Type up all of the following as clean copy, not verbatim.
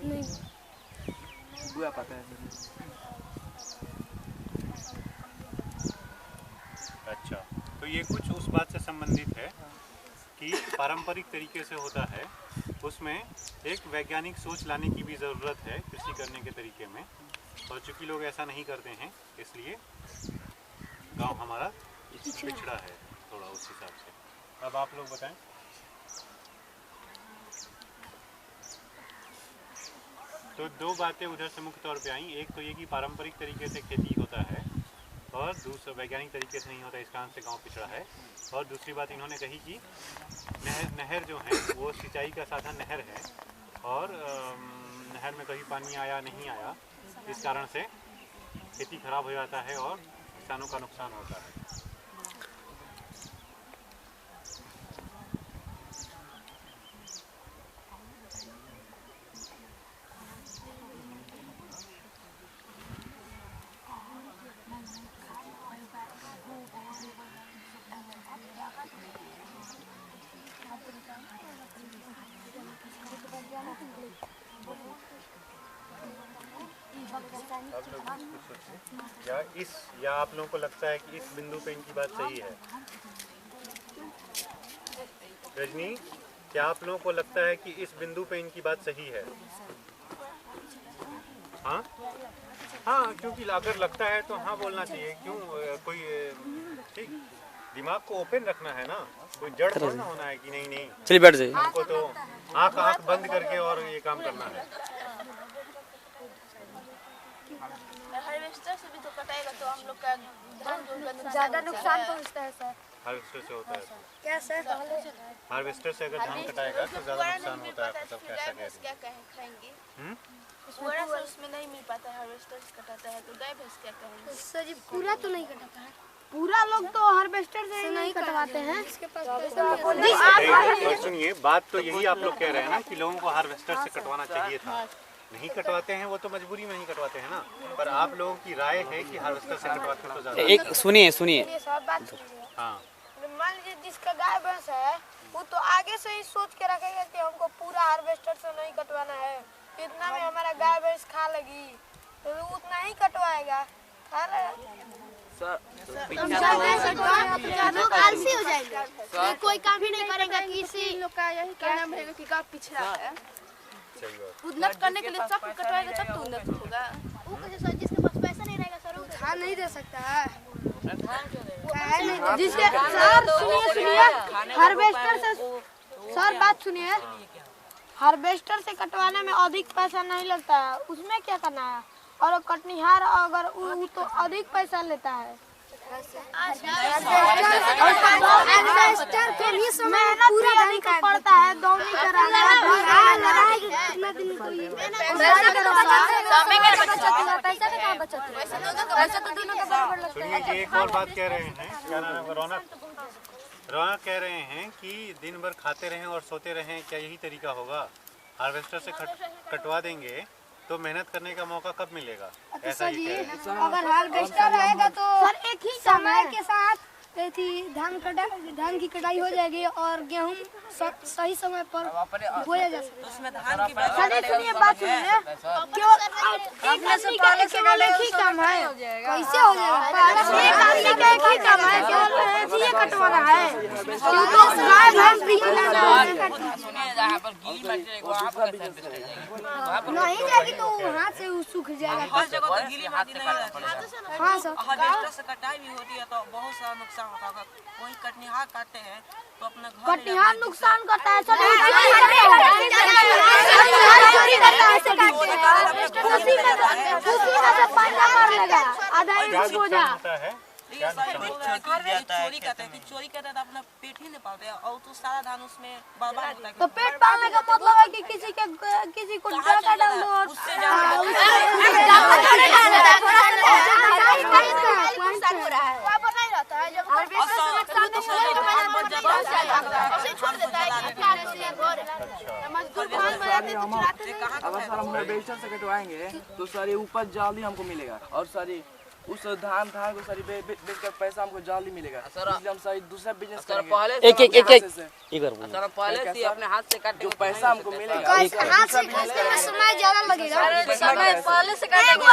नहीं बुआ पता है। अच्छा, तो ये कुछ उस बात से संबंधित है कि पारंपरिक तरीके से होता है, उसमें एक वैज्ञानिक सोच लाने की भी ज़रूरत है कृषि करने के तरीके में, और चूँकि लोग ऐसा नहीं करते हैं इसलिए गांव हमारा पिछड़ा है थोड़ा उस हिसाब से। अब आप लोग बताएं। तो दो बातें उधर से मुख्य तौर पे आई, एक तो ये कि पारंपरिक तरीके से खेती होता है और दूसरा वैज्ञानिक तरीके से नहीं होता, इस कारण से गांव पिछड़ा है। और दूसरी बात इन्होंने कही कि नहर जो है वो सिंचाई का साधन नहर है, और नहर में कभी पानी आया नहीं आया, इस कारण से खेती खराब हो जाता है और किसानों का नुकसान होता है। या आप लोगों को लगता है कि इस बिंदु पे इनकी बात सही है? रजनी, क्या आप लोगों को लगता है कि इस बिंदु पे इनकी बात सही है? हाँ हाँ, क्योंकि अगर लगता है तो हाँ बोलना चाहिए। क्यों कोई ठीक, दिमाग को ओपन रखना है ना, कोई जड़ थोड़ा होना है कि नहीं नहीं चलिए बैठ जाइए। हमको तो आँख बंद करके और ये काम करना है। हार्वेस्टर से भी तो कटाएगा तो हम लोग का ज़्यादा नुकसान पहुँचता है सर। हार्वेस्टर से होता है क्या सर? हार्वेस्टर से अगर धान कटाएगा तो ज़्यादा नुकसान होता है। सब कैसा खाएंगे? पूरा से उसमें नहीं मिल पाता है, हार्वेस्टर से कटाता है तो गाय भैंस क्या कहेंगे? सर जी पूरा तो नहीं कटाता है, पूरा लोग तो हार्वेस्टर से नहीं कटवाते हैं। इसके पास सुनिए, बात तो यही आप लोग कह रहे हैं ना कि लोगों को हार्वेस्टर से कटवाना चाहिए था, नहीं कटवाते हैं, वो तो मजबूरी में नहीं कटवाते हैं ना। पर आप लोगों की राय है कि हार्वेस्टर से कटवाते तो ज़्यादा। एक सुनिए सब बात हाँ, मान लीजिए जिसका गाय भैंस है वो तो आगे से ही सोच के रखेगा कि हमको पूरा हार्वेस्टर से नहीं कटवाना है, इतना में हमारा गाय भैंस खा लगी तो उतना ही कटवाएगा। लोग आलसी हो जाएंगे, कोई काम ही नहीं करेगा। किसी लोग का यही कहना रहेगा कि गाँव पिछड़ा है, उन्नत करने के लिए सब कटवाएगा तब तो उन्नत होगा। वो कैसे सर, जिसके पास पैसा नहीं रहेगा सर वो धान नहीं दे सकता है। जिसके सर सुनिए हार्वेस्टर से सर बात सुनिए, हार्वेस्टर से कटवाने में अधिक पैसा नहीं लगता है, उसमें क्या करना है, और कटनिहार अगर वो तो अधिक पैसा लेता है। पूरा नहीं कर पड़ता है, दौड़नी कराना सुनिए, एक और बात कह रहे हैं, क्या नाम है, रौनक कह रहे हैं कि दिन भर खाते रहें और सोते रहें, क्या यही तरीका होगा? हार्वेस्टर से कटवा देंगे तो मेहनत करने का मौका कब मिलेगा? ऐसा ही कह रहे हैं। अगर हार्वेस्टर रहेगा तो सर एक ही समय के साथ धान की कटाई हो जाएगी और गेहूं सही समय पर बोया जा सकता है। उसमें धान की बात सुनिए, एक आदमी का केवल एक ही काम है, कैसे हो जाएगा? एक आदमी का एक ही काम है, केवल ये कटवाना है, तो गाय भैंस भी नहीं जाएगी तो वहाँ से सूख जाएगा। हर जगह तो गीली माटी नहीं रहती है। हाँ सर, हार्वेस्टर से कटाई भी होती है तो बहुत सारा नुकसान होता है। कोई कटनिहार काटते हैं तो अपना घर कटिहार नुकसान करता है, चोरी करते हैं तो अपना पेट ही नहीं पालते हैं और तो सारा धान उसमें बर्बाद होता है। तो पेट पालने का मतलब है कि किसी को डाका डाल दो, अगर सर हम हार्वेस्टर से कटवाएंगे तो सारी उपज जल्दी हमको मिलेगा और सारी उस धान को सारी बेच कर पैसा हमको जल्दी मिलेगा, इसलिए हम सारी दूसरा बिजनेस करेंगे। पहले से अपने हाथ से काटेंगे जो पैसा हमको मिलेगा हाथ से काटने में समय ज्यादा लगेगा। समय पहले से काटेंगे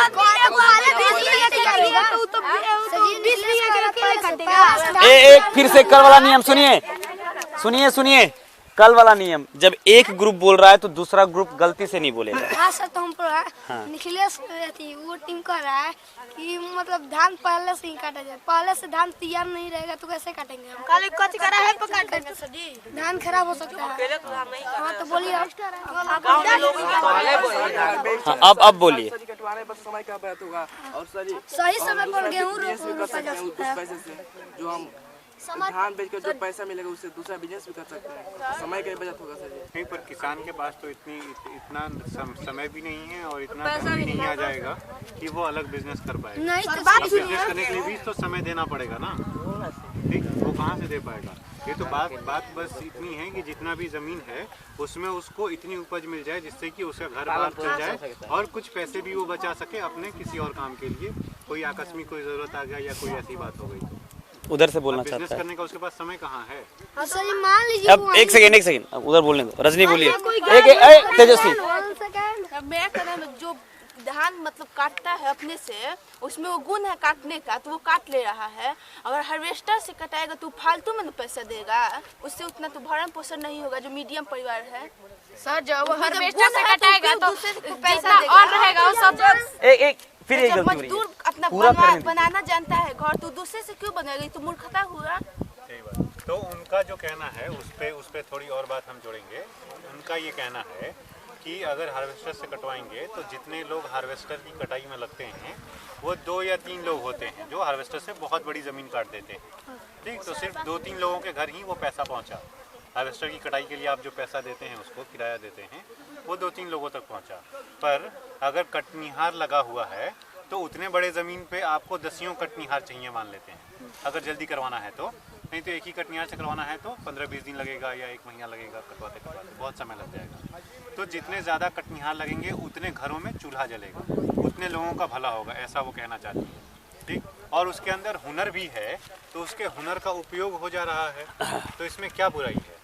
एक फिर से कल वाला नियम सुनिए कल वाला नियम, जब एक ग्रुप बोल रहा है तो दूसरा ग्रुप गलती से नहीं बोलेगा। हाँ सर, तो हम निखिलेश वो टीम कर रहा है कि मतलब धान पहले से ही काटा जाए, पहले से धान तैयार नहीं रहेगा तो कैसे काटेंगे हम? खाली कच करा है तो काटेंगे सर जी। धान खराब हो सकता है। हाँ तो बोलिए अब बोलिए। कटवाने पर समय का बचत होगा और सही समय पर गेहूँ रोपा जा सकता है। पैसे से जो हम धान बेचकर जो पैसा मिलेगा उससे दूसरा बिजनेस भी कर सकते हैं, समय का बचत होगा सर जी। नहीं, पर किसान के पास तो इतना समय भी नहीं है और इतना धन भी नहीं आ जाएगा कि वो अलग बिजनेस कर पाएगा। नहीं तो बिजनेस करने के लिए भी तो समय देना पड़ेगा ना, ठीक, वो कहाँ से दे पाएगा? ये तो बात बस इतनी है कि जितना भी जमीन है उसमें उसको इतनी उपज मिल जाए जिससे कि उसका घर बार चल जाए और कुछ पैसे भी वो बचा सके अपने किसी और काम के लिए। कोई आकस्मिक कोई जरूरत आ गया या कोई ऐसी बात हो गई उधर से बोलना बिजनेस चाहता है। करने का उसके पास समय कहाँ है? हाँ सर, मान लीजिए अब एक सेकेंड उधर बोलने दो। रजनी बोलिए। तेजस्वी मैं कहना जो धान मतलब काटता है अपने से, उसमें वो गुण है काटने का तो वो काट ले रहा है। अगर हार्वेस्टर से कटाएगा तो फालतू में पैसा देगा, उससे उतना तो भरण पोषण नहीं होगा जो मीडियम परिवार है। सर जब वो हार्वेस्टर से कटाएगा तो पैसा और रहेगा वो सब फिर एक गलती हो रही मजदूर है। अपना पूरा करने बनाना जानता है घर, तो दूसरे से क्यों बनेगा? तो मूर्खता हुआ। सही बात। तो उनका जो कहना है उस पे थोड़ी और बात हम जोड़ेंगे। उनका ये कहना है कि अगर हार्वेस्टर से कटवाएंगे तो जितने लोग हार्वेस्टर की कटाई में लगते हैं वो 2 या 3 लोग होते हैं जो हार्वेस्टर से बहुत बड़ी ज़मीन काट देते हैं, ठीक। तो सिर्फ 2-3 लोगों के घर ही वो पैसा पहुंचा। हार्वेस्टर की कटाई के लिए आप जो पैसा देते हैं उसको किराया देते हैं वो 2-3 लोगों तक पहुंचा। पर अगर कटनिहार लगा हुआ है तो उतने बड़े ज़मीन पे आपको 10 कटनिहार चाहिए मान लेते हैं अगर जल्दी करवाना है तो। नहीं तो एक ही कटनिहार से करवाना है तो 15-20 दिन लगेगा या 1 महीना लगेगा, कटवाते बहुत समय लग जाएगा। तो जितने ज़्यादा कटनिहार लगेंगे उतने घरों में चूल्हा जलेगा, उतने लोगों का भला होगा, ऐसा वो कहना चाहती है, ठीक। और उसके अंदर हुनर भी है तो उसके हुनर का उपयोग हो जा रहा है, तो इसमें क्या बुराई है,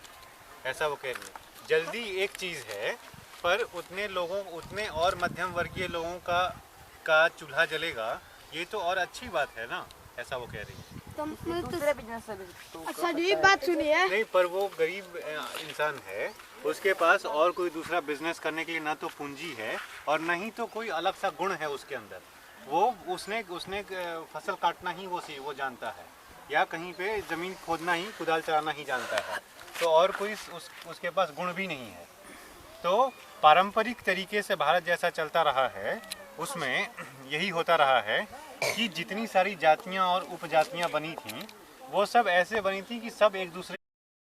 ऐसा वो कह रही है। जल्दी एक चीज़ है पर उतने और मध्यम वर्गीय लोगों का चूल्हा जलेगा, ये तो और अच्छी बात है ना, ऐसा वो कह रही है। अच्छा जी, बात सुनिए। नहीं, पर वो गरीब इंसान है, उसके पास और कोई दूसरा बिजनेस करने के लिए ना तो पूंजी है और न ही तो कोई अलग सा गुण है उसके अंदर। वो उसने फसल काटना ही वो जानता है या कहीं पे ज़मीन खोदना ही, कुदाल चलाना ही जानता है, तो और कोई उसके पास गुण भी नहीं है। तो पारंपरिक तरीके से भारत जैसा चलता रहा है उसमें यही होता रहा है कि जितनी सारी जातियां और उपजातियां बनी थीं वो सब ऐसे बनी थी कि सब एक दूसरे